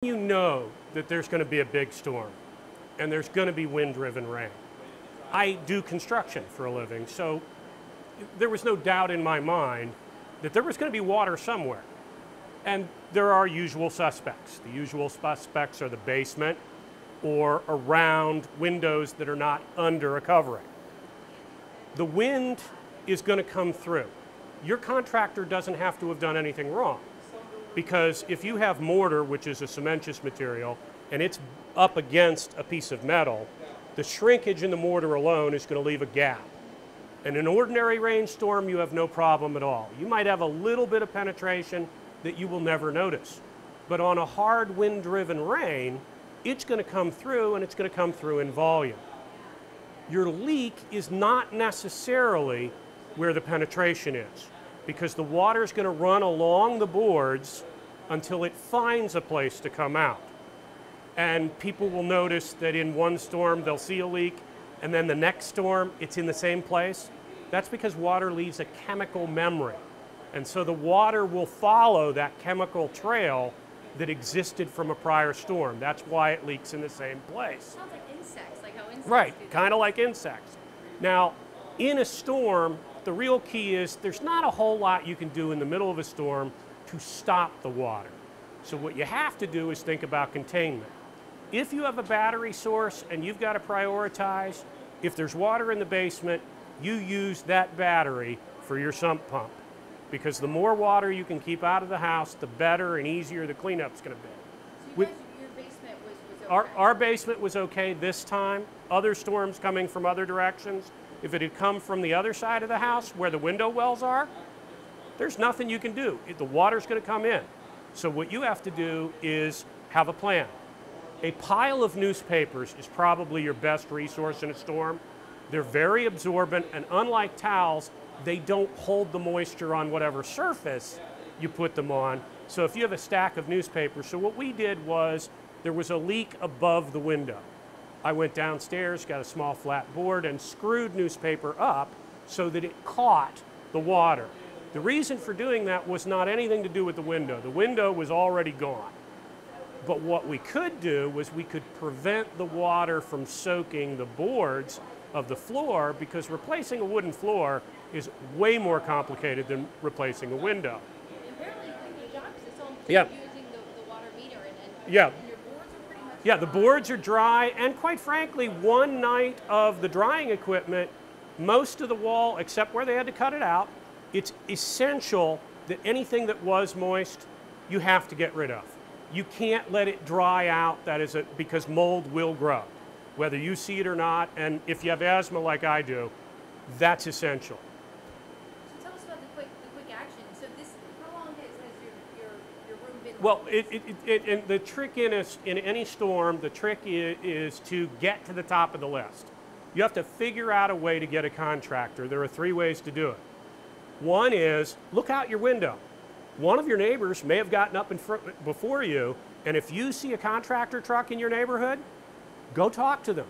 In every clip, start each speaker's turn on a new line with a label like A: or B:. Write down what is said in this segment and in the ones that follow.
A: You know that there's going to be a big storm and there's going to be wind-driven rain. I do construction for a living, so there was no doubt in my mind that there was going to be water somewhere. And there are usual suspects. The usual suspects are the basement or around windows that are not under a covering. The wind is going to come through. Your contractor doesn't have to have done anything wrong, because if you have mortar, which is a cementitious material, and it's up against a piece of metal, the shrinkage in the mortar alone is going to leave a gap. In an ordinary rainstorm, you have no problem at all. You might have a little bit of penetration that you will never notice. But on a hard wind-driven rain, it's going to come through, and it's going to come through in volume. Your leak is not necessarily where the penetration is, because the water is going to run along the boards until it finds a place to come out. And people will notice that in one storm they'll see a leak, and then the next storm it's in the same place. That's because water leaves a chemical memory. And so the water will follow that chemical trail that existed from a prior storm. That's why it leaks in the same place.
B: Sounds like insects, like how insects
A: Right,
B: do that.
A: kind of like insects. Now, in a storm, the real key is there's not a whole lot you can do in the middle of a storm to stop the water. So what you have to do is think about containment. If you have a battery source and you've got to prioritize, if there's water in the basement, you use that battery for your sump pump. Because the more water you can keep out of the house, the better and easier the cleanup's going to be.
B: So you guys, your basement was okay?
A: Our basement was okay this time. Other storms coming from other directions, if it had come from the other side of the house where the window wells are, there's nothing you can do. The water's going to come in. So what you have to do is have a plan. A pile of newspapers is probably your best resource in a storm. They're very absorbent, and unlike towels, they don't hold the moisture on whatever surface you put them on. So if you have a stack of newspapers, so what we did was there was a leak above the window. I went downstairs, got a small flat board, and screwed newspaper up so that it caught the water. The reason for doing that was not anything to do with the window. The window was already gone. But what we could do was we could prevent the water from soaking the boards of the floor, because replacing a wooden floor is way more complicated than replacing a window.
B: And apparently you did a good job, because it's all
A: Yeah.
B: using the water meter, and
A: Yeah.
B: and your boards are pretty much
A: Yeah, the
B: dry.
A: boards are dry, and quite frankly, one night of the drying equipment, most of the wall, except where they had to cut it out, it's essential that anything that was moist, you have to get rid of. You can't let it dry out, because mold will grow, whether you see it or not, and if you have asthma like I do, that's essential.
B: So tell us about the quick action. So how long has your room been?
A: Well, and the trick in any storm, the trick is to get to the top of the list. You have to figure out a way to get a contractor. There are 3 ways to do it. One is look out your window. One of your neighbors may have gotten up in front before you, and if you see a contractor truck in your neighborhood, go talk to them.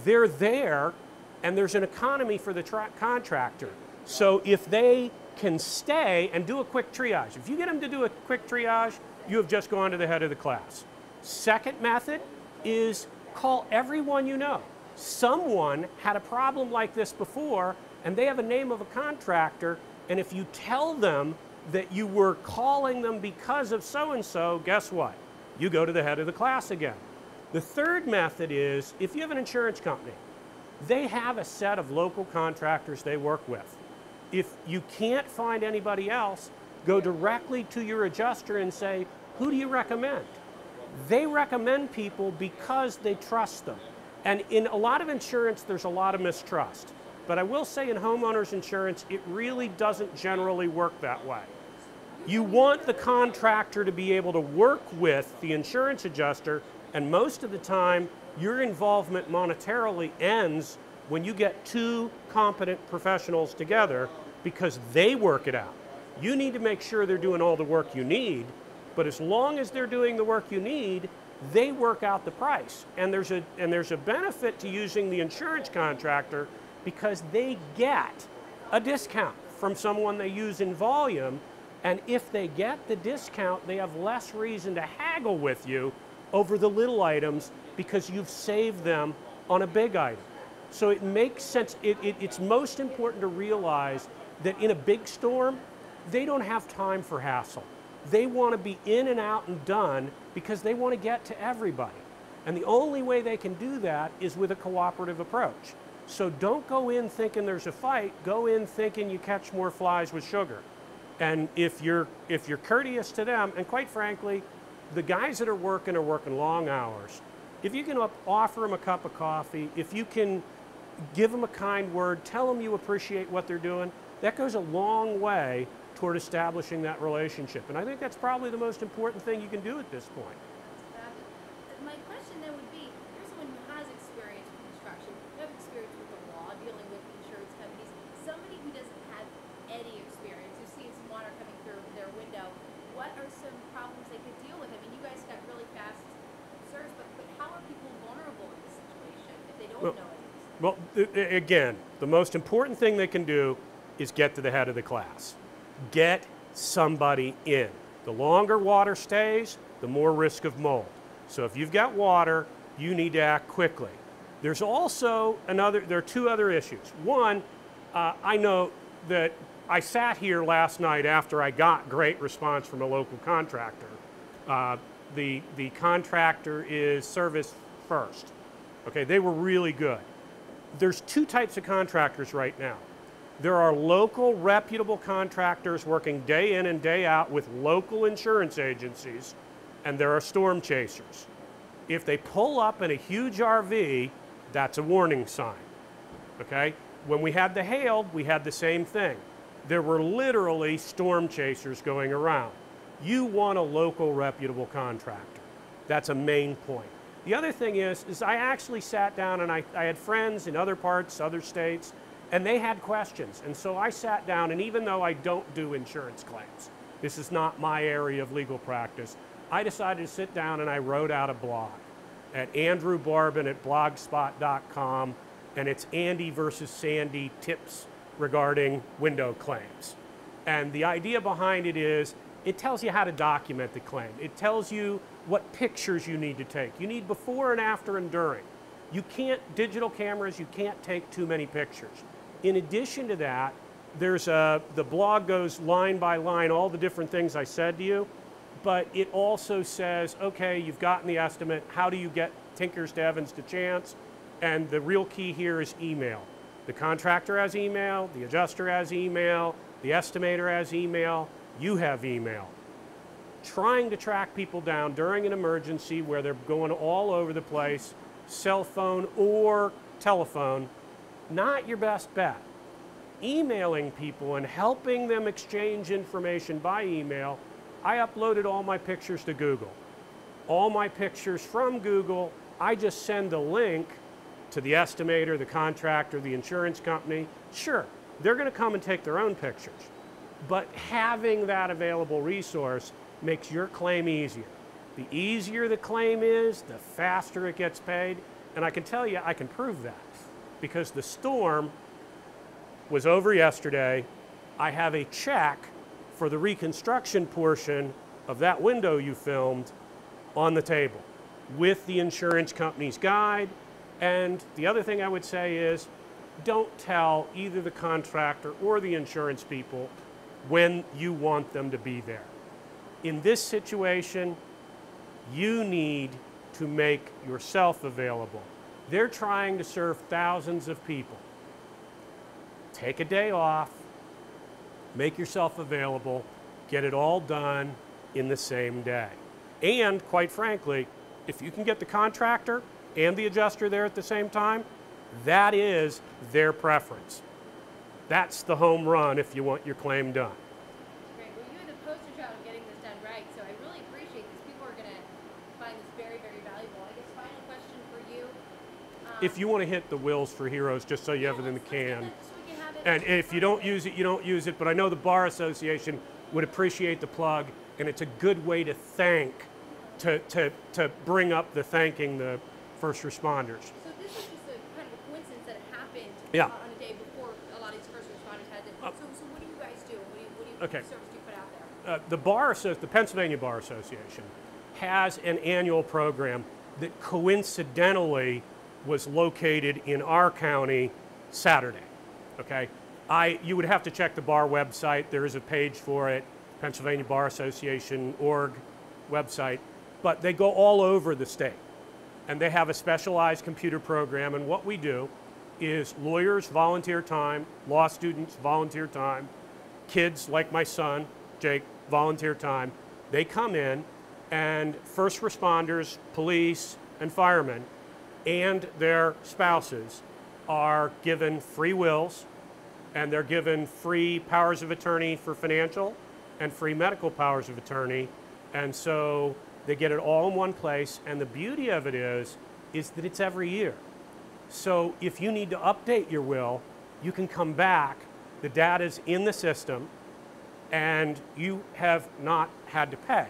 A: They're there, and there's an economy for the contractor. So if they can stay and do a quick triage, if you get them to do a quick triage, you have just gone to the head of the class. Second method is call everyone you know. Someone had a problem like this before, and they have a name of a contractor, and if you tell them that you were calling them because of so-and-so, guess what? You go to the head of the class again. The third method is, if you have an insurance company, they have a set of local contractors they work with. If you can't find anybody else, go directly to your adjuster and say, who do you recommend? They recommend people because they trust them. And in a lot of insurance, there's a lot of mistrust. But I will say in homeowners insurance, it really doesn't generally work that way. You want the contractor to be able to work with the insurance adjuster, and most of the time, your involvement monetarily ends when you get 2 competent professionals together, because they work it out. You need to make sure they're doing all the work you need, but as long as they're doing the work you need, they work out the price. And there's a benefit to using the insurance contractor, because they get a discount from someone they use in volume, And if they get the discount, they have less reason to haggle with you over the little items because you've saved them on a big item. So it makes sense. It's most important to realize that in a big storm, they don't have time for hassle. They want to be in and out and done because they want to get to everybody. And the only way they can do that is with a cooperative approach. So don't go in thinking there's a fight, go in thinking you catch more flies with sugar. And if you're courteous to them, and quite frankly, the guys that are working long hours. If you can offer them a cup of coffee, if you can give them a kind word, tell them you appreciate what they're doing, that goes a long way toward establishing that relationship. And I think that's probably the most important thing you can do at this point.
B: My question then would be, here's someone who has experience with construction, who have experience with the law, dealing with insurance companies, somebody who doesn't have any experience, who's seen some water coming through their window. What are some problems they could deal with? I mean, you guys got really fast service, but how are people vulnerable in this situation if they don't know it?
A: Well, again, the most important thing they can do is get to the head of the class. Get somebody in. The longer water stays, the more risk of mold. So if you've got water, you need to act quickly. There's also there are two other issues. One, I know that I sat here last night after I got great response from a local contractor. The contractor is Service First. Okay, they were really good. There's two types of contractors right now. There are local reputable contractors working day in and day out with local insurance agencies, and there are storm chasers. If they pull up in a huge RV, that's a warning sign, okay? When we had the hail, we had the same thing. There were literally storm chasers going around. You want a local reputable contractor. That's a main point. The other thing is I actually sat down and I had friends in other parts, other states, and they had questions. And so I sat down, and even though I don't do insurance claims, this is not my area of legal practice, I decided to sit down and I wrote out a blog at Andrew Barbin at blogspot.com, and it's Andy versus Sandy tips regarding window claims. And the idea behind it is it tells you how to document the claim. It tells you what pictures you need to take. You need before and after and during. You can't, digital cameras, you can't take too many pictures. In addition to that, the blog goes line by line, all the different things I said to you, but it also says, okay, you've gotten the estimate, how do you get Tinkers to Evans to Chance? And the real key here is email. The contractor has email, the adjuster has email, the estimator has email, you have email. Trying to track people down during an emergency where they're going all over the place, cell phone or telephone, not your best bet. Emailing people and helping them exchange information by email, I uploaded all my pictures to Google. All my pictures from Google, I just send a link to the estimator, the contractor, the insurance company. Sure, they're going to come and take their own pictures, but having that available resource makes your claim easier. The easier the claim is, the faster it gets paid, and I can tell you, I can prove that because the storm was over yesterday. I have a check for the reconstruction portion of that window you filmed on the table with the insurance company's guide. And the other thing I would say is don't tell either the contractor or the insurance people when you want them to be there. In this situation, you need to make yourself available. They're trying to serve thousands of people. Take a day off, make yourself available, get it all done in the same day. And quite frankly, if you can get the contractor and the adjuster there at the same time, that is their preference. That's the home run if you want your claim done.
B: Great. Well, you're the poster child of getting this done right, so I really appreciate this. People are going to find this very, very valuable. I guess final question for you.
A: If you want to hit the Wills for Heroes, just so you have it in the can.
B: So we can have it.
A: And if you don't use it, you don't use it, but I know the Bar Association would appreciate the plug, and it's a good way to thank, to bring up the thanking the first responders.
B: So this is just a kind of a coincidence that it happened
A: Yeah.
B: on a day before a lot of these first responders had it. So what do you guys do? What do you
A: Okay.
B: service do you put out there?
A: the Pennsylvania Bar Association has an annual program that coincidentally was located in our county Saturday, okay? You would have to check the bar website. There is a page for it, Pennsylvania Bar Association org website, but they go all over the state. And they have a specialized computer program, and what we do is lawyers volunteer time, law students volunteer time, kids like my son, Jake, volunteer time. They come in, and first responders, police, and firemen, and their spouses are given free wills, and they're given free powers of attorney for financial and free medical powers of attorney. And so they get it all in one place, and the beauty of it is that it's every year. So if you need to update your will, you can come back, the data's in the system, and you have not had to pay.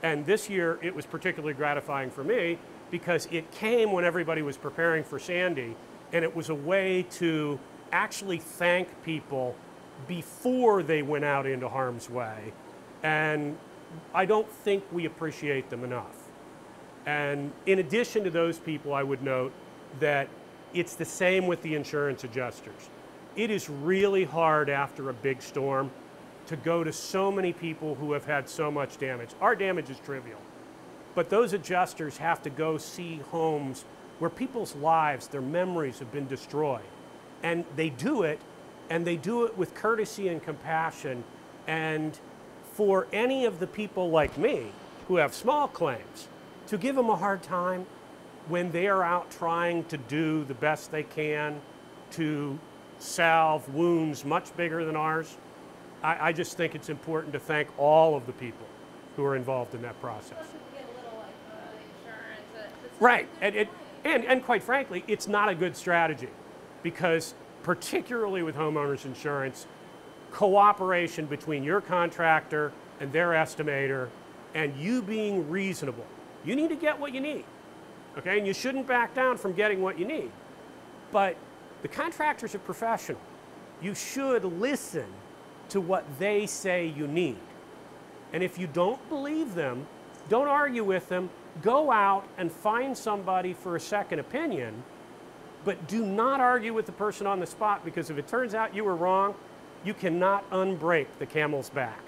A: And this year it was particularly gratifying for me because it came when everybody was preparing for Sandy, and it was a way to actually thank people before they went out into harm's way. And I don't think we appreciate them enough. And in addition to those people, I would note that it's the same with the insurance adjusters. It is really hard after a big storm to go to so many people who have had so much damage. Our damage is trivial, but those adjusters have to go see homes where people's lives, their memories have been destroyed. And they do it, and they do it with courtesy and compassion. And for any of the people like me who have small claims, to give them a hard time when they are out trying to do the best they can to salve wounds much bigger than ours, I just think it's important to thank all of the people who are involved in that process.
B: Get a little insurance.
A: Right, and quite frankly, it's not a good strategy because particularly with homeowners insurance, cooperation between your contractor and their estimator and you being reasonable. You need to get what you need, okay? And you shouldn't back down from getting what you need. But the contractor's a professional. You should listen to what they say you need. And if you don't believe them, don't argue with them, go out and find somebody for a second opinion, but do not argue with the person on the spot because if it turns out you were wrong, you cannot unbreak the camel's back.